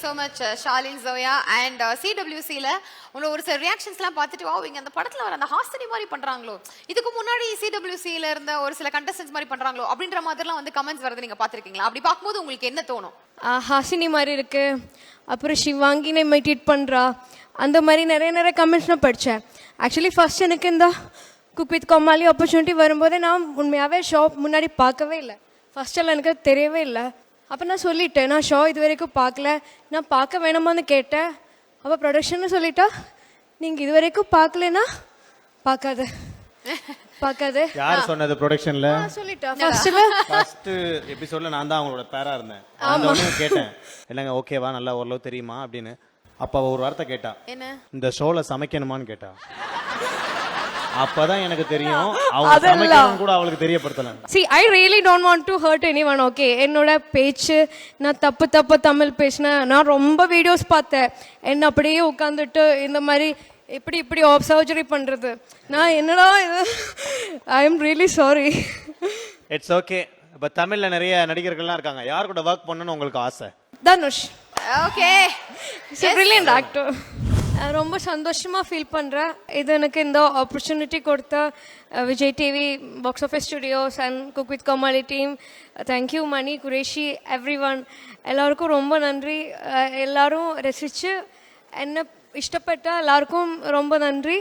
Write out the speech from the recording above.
So much Shalin Zoya and சிடபிள்யூசியில் உங்களை ஒரு சில ரியாக்ஷன்ஸ்லாம் பார்த்துட்டு வா இங்கே அந்த படத்தில் வர அந்த ஹாஸ்டனி மாதிரி பண்ணுறாங்களோ, இதுக்கு முன்னாடி சிடபிள்யூசியில் இருந்த ஒரு சில கண்டஸ்டன்ஸ் மாதிரி பண்ணுறாங்களோ அப்படின்ற மாதிரிலாம் வந்து கமெண்ட்ஸ் வரது நீங்கள் பார்த்துருக்கீங்களா? அப்படி பார்க்கும்போது உங்களுக்கு என்ன தோணும்? ஹாசினி மாதிரி இருக்கு, அப்புறம் ஷிவாங்கினை மெடிட் பண்ணுறா, அந்த மாதிரி நிறைய கமெண்ட்ஸ் நான் படித்தேன். ஆக்சுவலி ஃபர்ஸ்ட் எனக்கு இந்த குக் வித் கோமாளி ஆப்பர்ச்சுனிட்டி வரும்போதே நான் உண்மையாகவே ஷோ முன்னாடி பார்க்கவே இல்லை. ஃபர்ஸ்டெல்லாம் எனக்கு தெரியவே இல்லை. அப்போ நான் சொல்லிட்டேன், நான் ஷோ இது வரைக்கும் பார்க்கல, நான் பார்க்க வேணுமான்னு கேட்டேன். அப்போ ப்ரொடக்ஷன்னு சொல்லிட்டா, நீங்கள் இது வரைக்கும் பார்க்கலன்னா பார்க்காது. யார் சொன்னது ப்ரொடக்ஷன்ல? சொல்லிட்டா ஃபர்ஸ்ட் எபிசோட்ல நான் தான் அவங்களோட பேரா இருந்தேன். அந்த கேட்டேன், இல்லைங்க ஓகேவா நல்லா ஓரளவு தெரியுமா அப்படின்னு. அப்ப ஒரு வார்த்தை கேட்டா, என்ன இந்த ஷோல சமைக்கணுமான்னு கேட்டா. அப்பதான் எனக்கு தெரியும் அவங்க சமைக்கணும் கூட அவளுக்கு தெரியப்படுத்தல. See, I really don't want to hurt anyone, okay? என்னோட பேச்சு நான் தப்பு தமிழ் பேசினேன். நான் ரொம்ப வீடியோஸ் பார்த்தேன். என்ன அப்படியே உட்காந்துட்டு இந்த மாதிரி இப்படி சர்ஜரி பண்றது, நான் என்னடா இது. I am really sorry. It's okay. இப்ப தமிழ்ல நிறைய நடிகர்கள்லாம் இருக்காங்க, யார் கூட ஒர்க் பண்ணணும்னு உங்களுக்கு ஆசை? தனுஷ். Okay, brilliant actor. ரொம்ப சந்தோஷமாக ஃபீல் பண்ணுறேன். இது எனக்கு இந்த ஆப்பர்ச்சுனிட்டி கொடுத்த Vijay TV, box office studios and cook with Komali team, thank you Mani, Qureshi, everyone, எல்லாருக்கும் ரொம்ப நன்றி. எல்லாரும் ரசித்து என்ன இஷ்டப்பட்ட எல்லாருக்கும் ரொம்ப நன்றி.